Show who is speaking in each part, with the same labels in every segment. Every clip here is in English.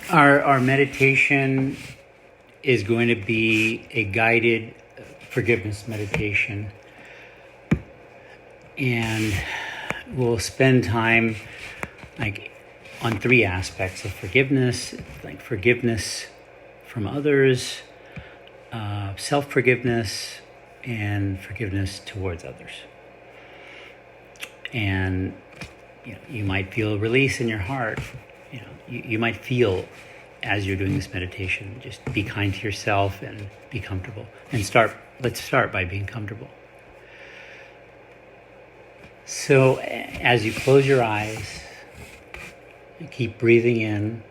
Speaker 1: Our meditation is going to be a guided forgiveness meditation, and we'll spend time on three aspects of forgiveness, like forgiveness from others, self-forgiveness, and forgiveness towards others. And you might feel a release in your heart. You might feel as you're doing this meditation, just be kind to yourself and be comfortable. And let's start by being comfortable. So as you close your eyes, keep breathing in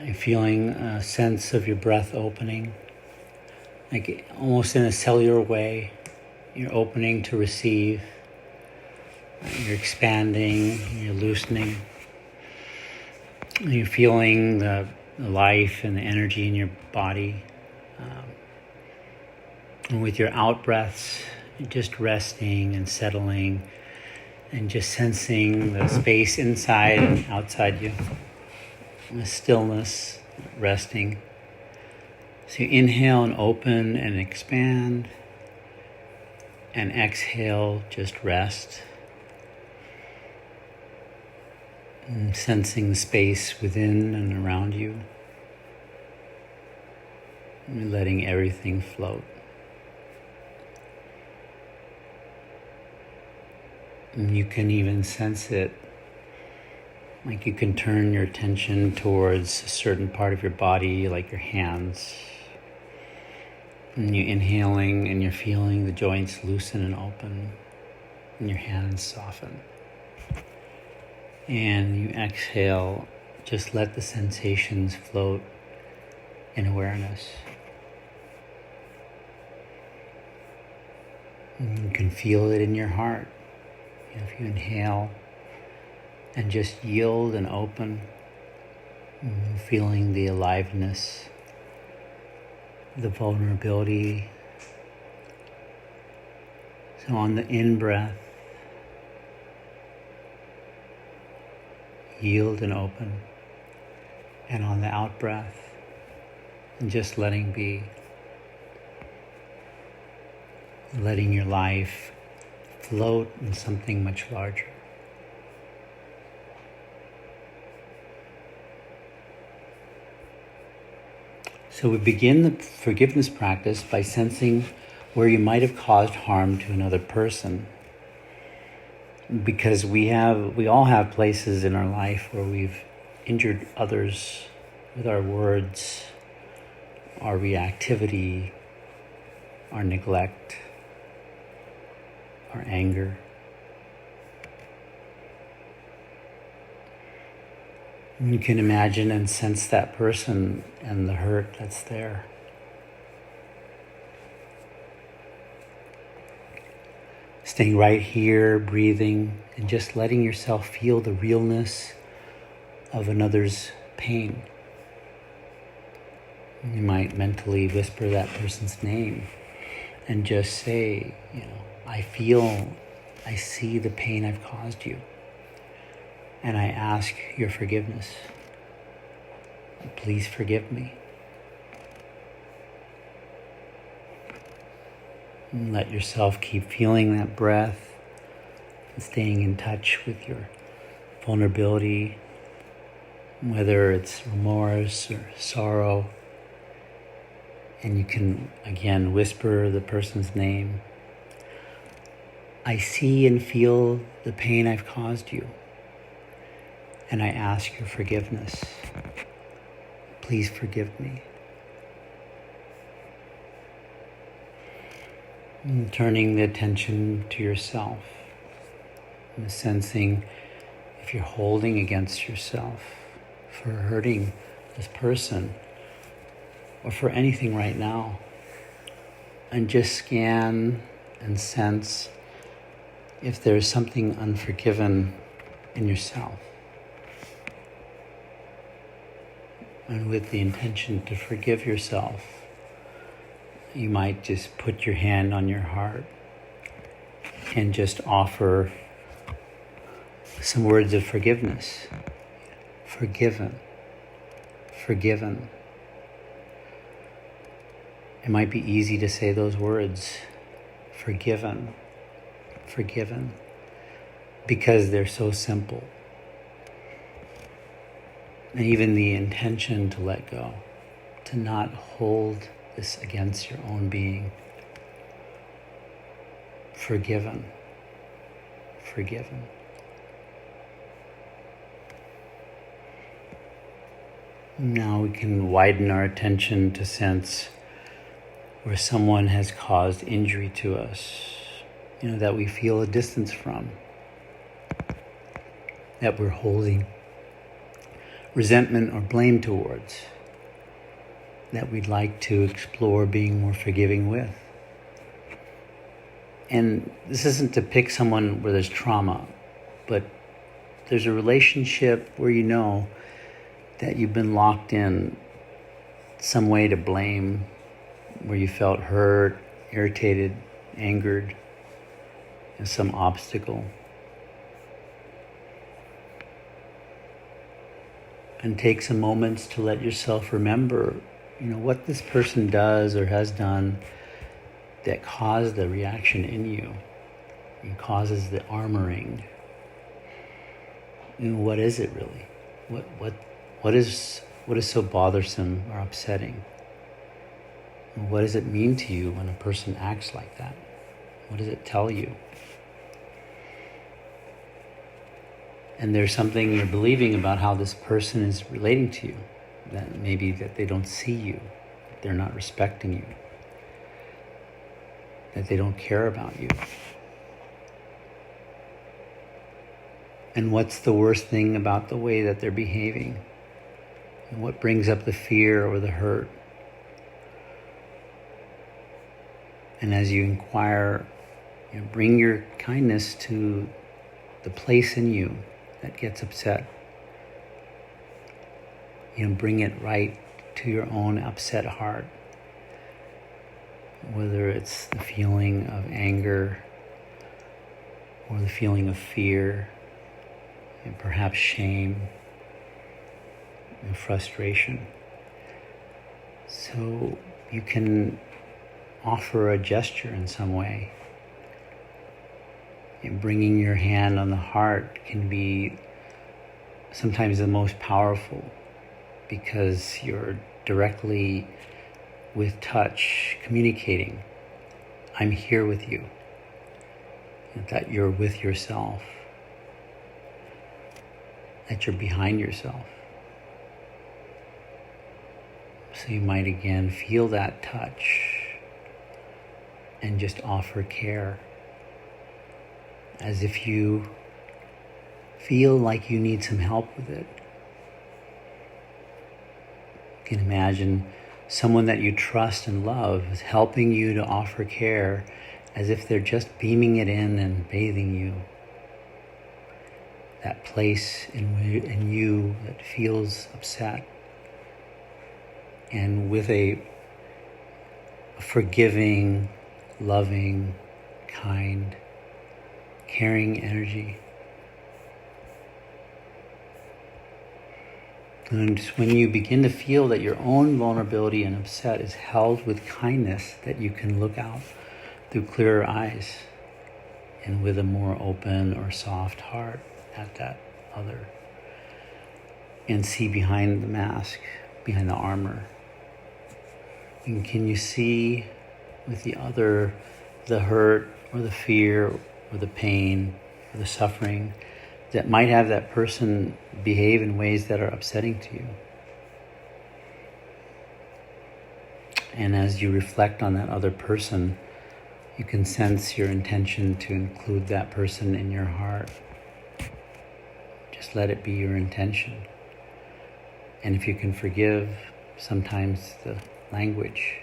Speaker 1: and feeling a sense of your breath opening, like almost in a cellular way. You're opening to receive, you're expanding, you're loosening. You're feeling the life and the energy in your body. And with your out breaths, you're just resting and settling and just sensing the space inside and outside you. And the stillness, resting. So you inhale and open and expand. And exhale, just rest. And sensing the space within and around you. And letting everything float. And you can even sense it, like you can turn your attention towards a certain part of your body, like your hands. And you're inhaling and you're feeling the joints loosen and open, and your hands soften. And you exhale, just let the sensations float in awareness. And you can feel it in your heart. If you inhale and just yield and open, feeling the aliveness, the vulnerability. So on the in-breath, yield and open, and on the out breath, and just letting be, letting your life float in something much larger. So we begin the forgiveness practice by sensing where you might have caused harm to another person. Because we all have places in our life where we've injured others with our words, our reactivity, our neglect, our anger. And you can imagine and sense that person and the hurt that's there. Staying right here, breathing, and just letting yourself feel the realness of another's pain. You might mentally whisper that person's name and just say, I see the pain I've caused you, and I ask your forgiveness. Please forgive me. And let yourself keep feeling that breath and staying in touch with your vulnerability, whether it's remorse or sorrow. And you can, again, whisper the person's name. I see and feel the pain I've caused you, and I ask your forgiveness. Please forgive me. And turning the attention to yourself and sensing if you're holding against yourself for hurting this person or for anything right now. And just scan and sense if there's something unforgiven in yourself. And with the intention to forgive yourself, you might just put your hand on your heart and just offer some words of forgiveness. forgiven, forgiven. It might be easy to say those words, forgiven, forgiven, because they're so simple. And even the intention to let go, to not hold this against your own being. Forgiven, forgiven. Now we can widen our attention to sense where someone has caused injury to us, that we feel a distance from, that we're holding resentment or blame towards, that we'd like to explore being more forgiving with. And this isn't to pick someone where there's trauma, but there's a relationship where you know that you've been locked in some way to blame, where you felt hurt, irritated, angered, and some obstacle. And take some moments to let yourself remember, what this person does or has done that caused the reaction in you and causes the armoring. What is it really? What is so bothersome or upsetting? What does it mean to you when a person acts like that? What does it tell you? And there's something you're believing about how this person is relating to you, that maybe that they don't see you, that they're not respecting you, that they don't care about you. And what's the worst thing about the way that they're behaving? And what brings up the fear or the hurt? And as you inquire, bring your kindness to the place in you that gets upset. Bring it right to your own upset heart. Whether it's the feeling of anger or the feeling of fear and perhaps shame and frustration. So you can offer a gesture in some way. And bringing your hand on the heart can be sometimes the most powerful, because you're directly with touch communicating, I'm here with you, and that you're with yourself, that you're behind yourself. So you might again feel that touch and just offer care, as if you feel like you need some help with it. You can imagine someone that you trust and love is helping you to offer care, as if they're just beaming it in and bathing you. That place in you that feels upset, and with a forgiving, loving, kind, caring energy. And when you begin to feel that your own vulnerability and upset is held with kindness, that you can look out through clearer eyes and with a more open or soft heart at that other, and see behind the mask, behind the armor. And can you see with the other the hurt or the fear or the pain or the suffering that might have that person behave in ways that are upsetting to you? And as you reflect on that other person, you can sense your intention to include that person in your heart. Just let it be your intention. And if you can forgive, sometimes the language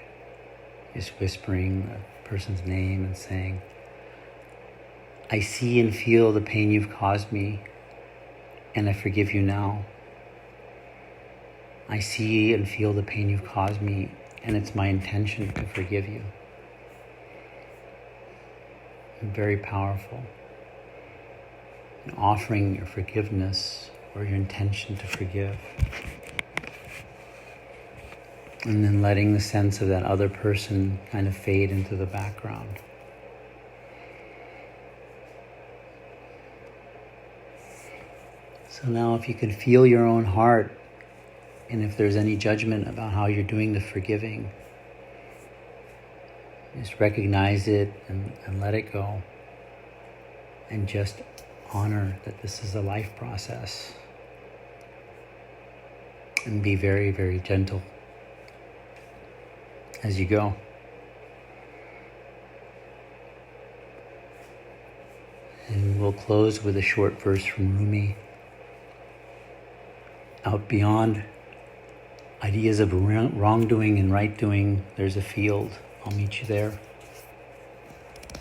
Speaker 1: is whispering the person's name and saying, I see and feel the pain you've caused me, and I forgive you now. I see and feel the pain you've caused me, and it's my intention to forgive you. Very powerful. And offering your forgiveness or your intention to forgive. And then letting the sense of that other person kind of fade into the background. So now if you can feel your own heart, and if there's any judgment about how you're doing the forgiving, just recognize it and let it go. And just honor that this is a life process. And be very, very gentle as you go. And we'll close with a short verse from Rumi. Out beyond ideas of wrongdoing and right doing, there's a field. I'll meet you there.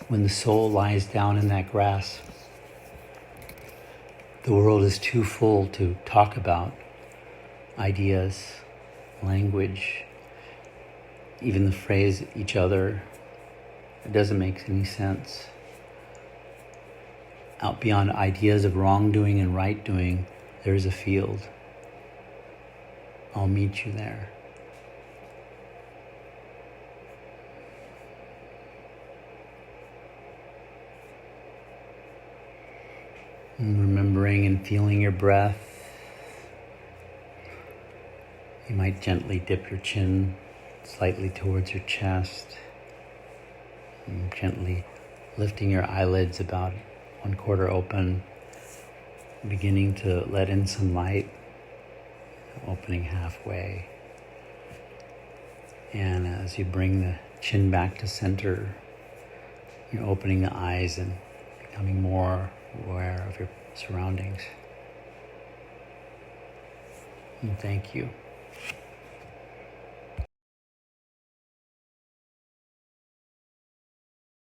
Speaker 1: When the soul lies down in that grass, the world is too full to talk about ideas, language, even the phrase each other. It doesn't make any sense. Out beyond ideas of wrongdoing and right doing, there's a field. I'll meet you there. And remembering and feeling your breath. You might gently dip your chin slightly towards your chest. And gently lifting your eyelids about 1/4 open. Beginning to let in some light. Opening halfway. And as you bring the chin back to center, you're opening the eyes and becoming more aware of your surroundings. And thank you.